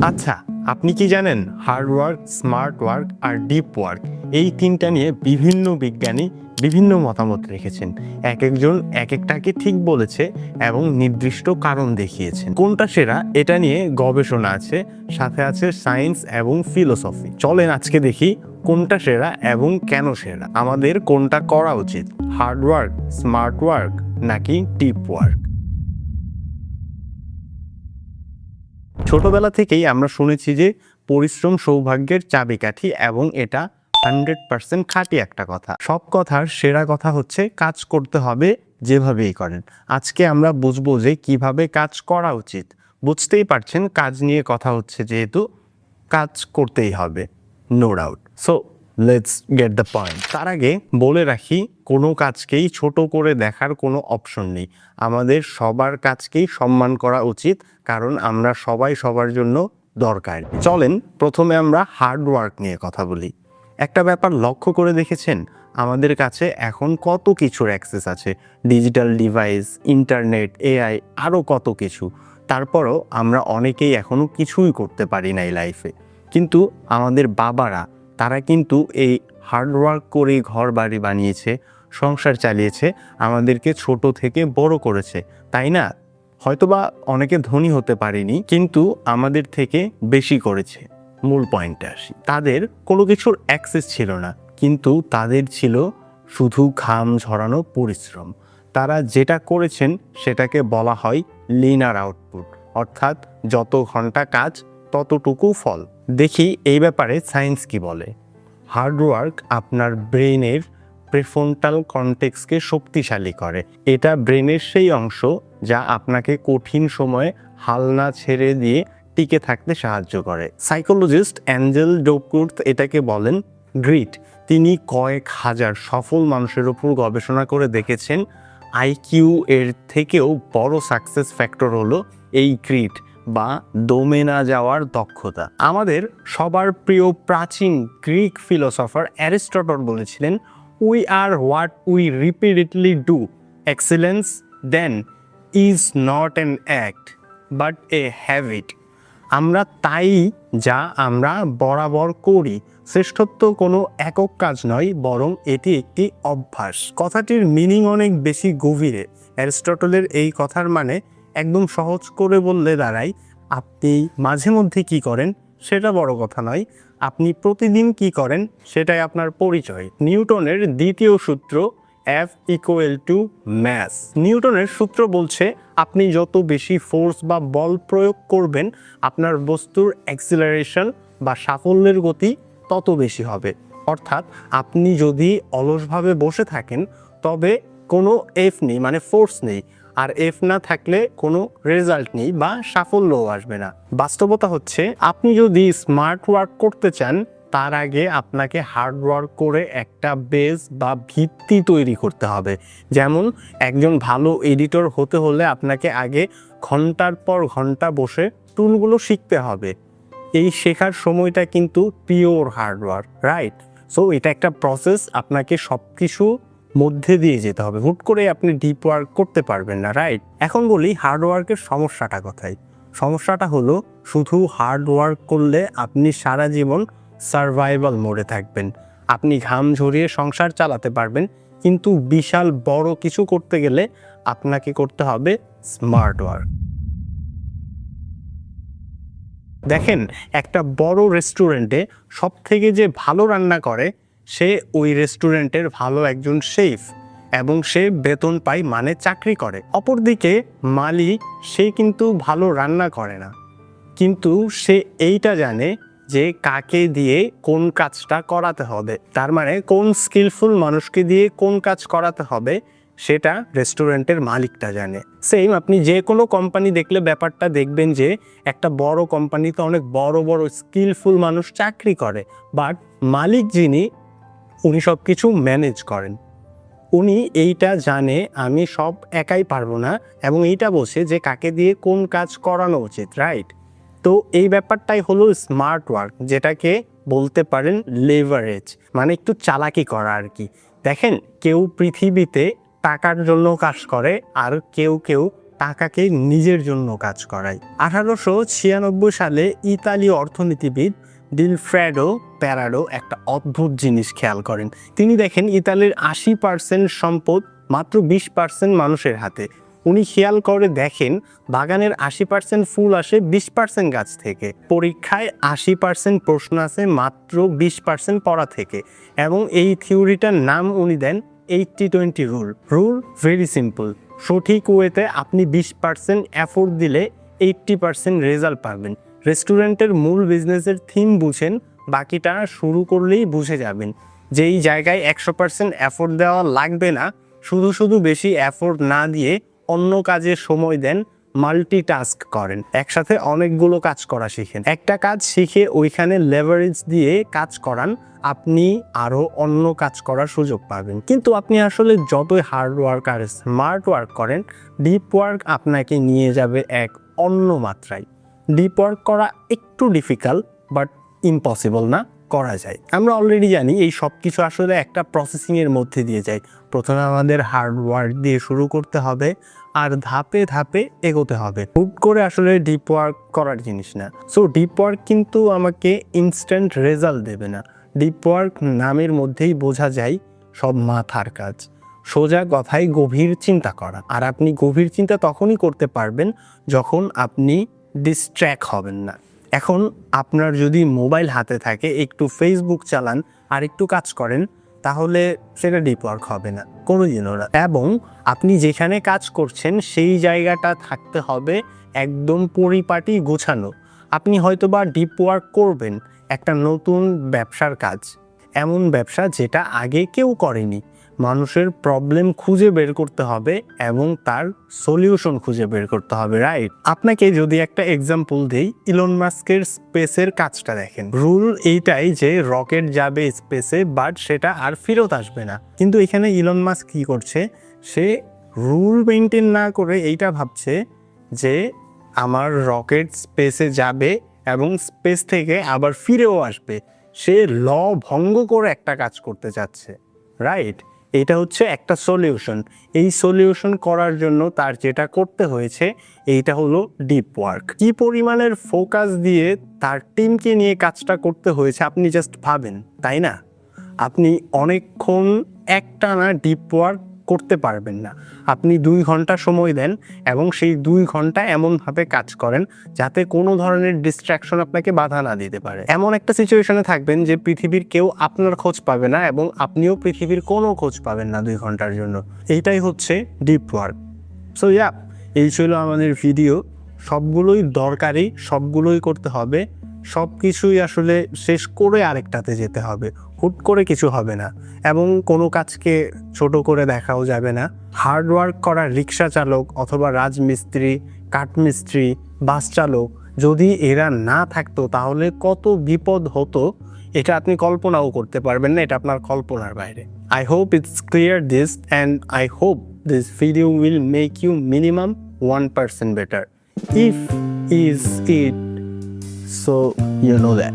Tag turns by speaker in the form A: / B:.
A: আচ্ছা, আপনি কি জানেন হার্ড ওয়ার্ক, স্মার্ট ওয়ার্ক আর ডিপ ওয়ার্ক এই তিনটা নিয়ে বিভিন্ন বিজ্ঞানী বিভিন্ন মতামত রেখেছেন। এক একজন এক একটাকে ঠিক বলেছে এবং নির্দিষ্ট কারণ দেখিয়েছেন। কোনটা সেরা এটা নিয়ে গবেষণা আছে, সাথে আছে সায়েন্স এবং ফিলোসফি। চলেন আজকে দেখি কোনটা সেরা এবং কেন সেরা। আমাদের কোনটা করা উচিত, হার্ড ওয়ার্ক, স্মার্ট ওয়ার্ক নাকি ডিপ ওয়ার্ক? ছোটবেলা থেকেই আমরা শুনেছি যে পরিশ্রম সৌভাগ্যের চাবিকাঠি এবং এটা 100% খাঁটি একটা কথা। সব কথার সেরা কথা হচ্ছে কাজ করতে হবে যেভাবেই করেন। আজকে আমরা বুঝবো যে কিভাবে কাজ করা উচিত। বুঝতেই পারছেন কাজ নিয়ে কথা হচ্ছে, যেহেতু কাজ করতেই হবে, no doubt. So let's get the point. তার আগে বলে রাখি, কোনো কাজকেই ছোট করে দেখার কোনো অপশন নেই। আমাদের সবার কাজকেই সম্মান করা উচিত, কারণ আমরা সবাই সবার জন্য দরকার। চলেন প্রথমে আমরা হার্ড ওয়ার্ক নিয়ে কথা বলি। একটা ব্যাপার লক্ষ্য করে দেখেছেন, আমাদের কাছে এখন কত কিছুর অ্যাক্সেস আছে, ডিজিটাল ডিভাইস, ইন্টারনেট, এআই, আরও কত কিছু। তারপরও আমরা অনেকেই এখনও কিছুই করতে পারি না এই লাইফে। কিন্তু আমাদের বাবারা, তারা কিন্তু এই হার্ড ওয়ার্ক করেই ঘর বাড়ি বানিয়েছে, সংসার চালিয়েছে, আমাদেরকে ছোট থেকে বড় করেছে, তাই না? হয়তোবা অনেকে ধনী হতে পারেনি, কিন্তু আমাদের থেকে বেশি করেছে। মূল পয়েন্টে আসি, তাদের কোনো কিছুর অ্যাক্সেস ছিল না, কিন্তু তাদের ছিল শুধু ঘাম ঝরানো পরিশ্রম। তারা যেটা করেছেন সেটাকে বলা হয় লিনার আউটপুট, অর্থাৎ যত ঘন্টা কাজ ততটুকু ফল। দেখি এই ব্যাপারে সায়েন্স কি বলে। হার্ড ওয়ার্ক আপনার ব্রেনের প্রেফ্রন্টাল কর্টেক্সকে শক্তিশালী করে। এটা ব্রেনের সেই অংশ যা আপনাকে কঠিন সময়ে হাল না ছেড়ে দিয়ে টিকে থাকতে সাহায্য করে। সাইকোলজিস্ট অ্যাঞ্জেল ডুকউর্থ এটাকে বলেন গ্রিট। তিনি কয়েক হাজার সফল মানুষের উপর গবেষণা করে দেখেছেন আইকিউ এর থেকেও বড় সাকসেস ফ্যাক্টর হলো এই গ্রিট বা দমে না যাওয়ার দক্ষতা। আমাদের সবার প্রিয় প্রাচীন গ্রিক ফিলোসফার অ্যারিস্টটল বলেছিলেন, we are what we repeatedly do. Excellence then is not an act but a habit. আমরা তাই যা আমরা বরাবর করি। শ্রেষ্ঠত্ব কোনো একক কাজ নয়, বরং এটি একটি অভ্যাস। কথাটির মিনিং অনেক বেশি গভীরে। অ্যারিস্টটলের এই কথার মানে একদম সহজ করে বললে দাঁড়ায়, আপনি মাঝে মধ্যে কি করেন সেটা বড় কথা নয়, আপনি প্রতিদিন কি করেন সেটাই আপনার পরিচয়। নিউটনের দ্বিতীয় সূত্র F = mass। নিউটনের সূত্র বলছে, আপনি যত বেশি ফোর্স বা বল প্রয়োগ করবেন, আপনার বস্তুর অ্যাক্সিলারেশন বা সাফল্যের গতি তত বেশি হবে। অর্থাৎ আপনি যদি অলসভাবে বসে থাকেন, তবে কোনো এফ নেই, মানে ফোর্স নেই, আর এফ না থাকলে কোনো রেজাল্ট নেই বা সাফল্যও আসবে না। বাস্তবতা হচ্ছে, আপনি যদি স্মার্ট ওয়ার্ক করতে চান, তার আগে আপনাকে হার্ড ওয়ার্ক করে একটা বেস বা ভিত্তি তৈরি করতে হবে। যেমন একজন ভালো এডিটর হতে হলে আপনাকে আগে ঘন্টার পর ঘন্টা বসে টুলগুলো শিখতে হবে। এই শেখার সময়টা কিন্তু pure hard work, right? So এটা একটা প্রসেস, আপনাকে সব কিছু মধ্যে দিয়ে যেতে হবে। হুট করে আপনি ডিপ ওয়ার্ক করতে পারবেন না, রাইট? এখন বলি হার্ড ওয়ার্কের সমস্যাটা কোথায়। সমস্যাটা হলো, শুধু হার্ড ওয়ার্ক করলে আপনি সারা জীবন সার্ভাইভাল মোডে থাকবেন। আপনি ঘাম ঝরিয়ে সংসার চালাতে পারবেন, কিন্তু বিশাল বড় কিছু করতে গেলে আপনাকে করতে হবে স্মার্ট ওয়ার্ক। দেখেন, একটা বড় রেস্টুরেন্টে সব থেকে যে ভালো রান্না করে, সে ওই রেস্টুরেন্টের ভালো একজন শেফ, এবং সে বেতন পায়, মানে চাকরি করে। অপরদিকে মালিক, সে কিন্তু ভালো রান্না করে না, কিন্তু সে এইটা জানে যে কাকে দিয়ে কোন কাজটা করাতে হবে। তার মানে কোন স্কিলফুল মানুষকে দিয়ে কোন কাজ করাতে হবে সেটা রেস্টুরেন্টের মালিকটা জানে। সেম আপনি যে কোনো কোম্পানি দেখলে ব্যাপারটা দেখবেন যে একটা বড় কোম্পানিতে অনেক বড় বড় স্কিলফুল মানুষ চাকরি করে, বাট মালিক যিনি, উনি সব কিছু ম্যানেজ করেন। উনি এইটা জানে আমি সব একাই পারবো না, এবং এইটা বোঝে যে কাকে দিয়ে কোন কাজ করানো উচিত, রাইট? তো এই ব্যাপারটাই হলো স্মার্ট ওয়ার্ক, যেটাকে বলতে পারেন লেভারেজ, মানে একটু চালাকি করা আর কি। দেখেন, কেউ পৃথিবীতে টাকার জন্য কাজ করে, আর কেউ টাকাকে নিজের জন্য কাজ করায়। 1896 সালে ইতালীয় অর্থনীতিবিদ ডিলফ্রেডো প্যারাডো একটা অদ্ভুত জিনিস খেয়াল করেন। তিনি দেখেন ইতালির 80% সম্পদ মাত্র 20% মানুষের হাতে। উনি খেয়াল করে দেখেন বাগানের 80% ফুল আসে 20% গাছ থেকে। পরীক্ষায় 80% প্রশ্ন আসে মাত্র 20% পড়া থেকে। এবং এই থিওরিটার নাম উনি দেন 80-20 রুল। রুল ভেরি সিম্পল, সঠিক ওয়েতে আপনি 20% এফোর্ট দিলে 80% রেজাল্ট পাবেন। রেস্টুরেন্টের মূল বিজনেসের থিম বুঝেন, বাকিটা শুরু করলেই বুঝে যাবেন। যেই জায়গায় 100% এফোর্ট দেওয়া লাগবে না, শুধু বেশি এফোর্ট না দিয়ে অন্য কাজে সময় দেন, মাল্টিটাস্ক করেন, একসাথে অনেকগুলো কাজ করা শিখেন। একটা কাজ শিখে ওইখানে লেভারেজ দিয়ে কাজ করান, আপনি আরও অন্য কাজ করার সুযোগ পাবেন। কিন্তু আপনি আসলে যতই হার্ড ওয়ার্ক আর স্মার্ট ওয়ার্ক করেন, ডিপ ওয়ার্ক আপনাকে নিয়ে যাবে এক অন্য মাত্রায়। ডিপ ওয়ার্ক করা একটু ডিফিকাল্ট, বাট ইম্পসিবল না, করা যায়। আমরা অলরেডি জানি এই সব কিছু আসলে একটা প্রসেসিংয়ের মধ্যে দিয়ে যায়। প্রথমে আমাদের হার্ড ওয়ার্ক দিয়ে শুরু করতে হবে, আর ধাপে ধাপে এগোতে হবে। হুট করে আসলে ডিপ ওয়ার্ক করার জিনিস না। সো ডিপ ওয়ার্ক কিন্তু আমাকে ইনস্ট্যান্ট রেজাল্ট দেবে না। ডিপ ওয়ার্ক নামের মধ্যেই বোঝা যায় সব মাথার কাজ, সোজা কথায় গভীর চিন্তা করা। আর আপনি গভীর চিন্তা তখনই করতে পারবেন যখন আপনি ডিস্ট্র্যাক্ট হবেন না। এখন আপনার যদি মোবাইল হাতে থাকে, একটু ফেসবুক চালান আর একটু কাজ করেন, তাহলে সেটা ডিপ ওয়ার্ক হবে না, কোনোদিনও না। এবং আপনি যেখানে কাজ করছেন সেই জায়গাটা থাকতে হবে একদম পরিপাটি গোছানো। আপনি হয়তোবা ডিপ ওয়ার্ক করবেন একটা নতুন ব্যবসার কাজ, এমন ব্যবসা যেটা আগে কেউ করেনি। মানুষের প্রবলেম খুঁজে বের করতে হবে এবং তার সলিউশন খুঁজে বের করতে হবে, রাইট? আপনাকে যদি একটা এক্সাম্পল দেই, ইলন মাস্কের স্পেসের কাজটা দেখেন। রুল এইটাই যে রকেট যাবে স্পেসে, বাট সেটা আর ফেরত আসবে না। কিন্তু এখানে ইলন মাস্ক কি করছে, সে রুল মেনটেন না করে এইটা ভাবছে যে আমার রকেট স্পেসে যাবে এবং স্পেস থেকে আবার ফিরেও আসবে। সে ল ভঙ্গ করে একটা কাজ করতে চাচ্ছে, রাইট? এটা হচ্ছে একটা সলিউশন। এই সলিউশন করার জন্য তার যেটা করতে হয়েছে এইটা হলো ডিপ ওয়ার্ক। কি পরিমাণের ফোকাস দিয়ে তার টিমকে নিয়ে কাজটা করতে হয়েছে আপনি জাস্ট ভাবেন, তাই না? আপনি অনেকক্ষণ একটানা ডিপ ওয়ার্ক করতে পারবেন না। আপনি 2 ঘন্টা সময় দেন এবং সেই 2 ঘন্টা এমনভাবে কাজ করেন যাতে কোনো ধরনের ডিস্ট্র্যাকশন আপনাকে বাধা না দিতে পারে। এমন একটা সিচুয়েশনে থাকবেন যে পৃথিবীর কেউ আপনার খোঁজ পাবে না এবং আপনিও পৃথিবীর কোনো খোঁজ পাবেন না 2 ঘন্টার জন্য। এইটাই হচ্ছে ডিপ ওয়ার্ক। সো এই ছিল আমাদের ভিডিও। সবগুলোই দরকারি, সবগুলোই করতে হবে, সব কিছুই আসলে শেষ করে আরেকটাতে যেতে হবে। হুট করে কিছু হবে না এবং কোনো কাজকে ছোট করে দেখাও যাবে না। হার্ড ওয়ার্ক করা রিক্সা চালক অথবা রাজমিস্ত্রি, কাঠমিস্ত্রি, বাস চালক, যদি এরা না থাকতো তাহলে কত বিপদ হতো এটা আপনি কল্পনাও করতে পারবেন না। এটা আপনার কল্পনার বাইরে। I hope it's clear this, and I hope this video will make you minimum 1% better. If is it, so you know that.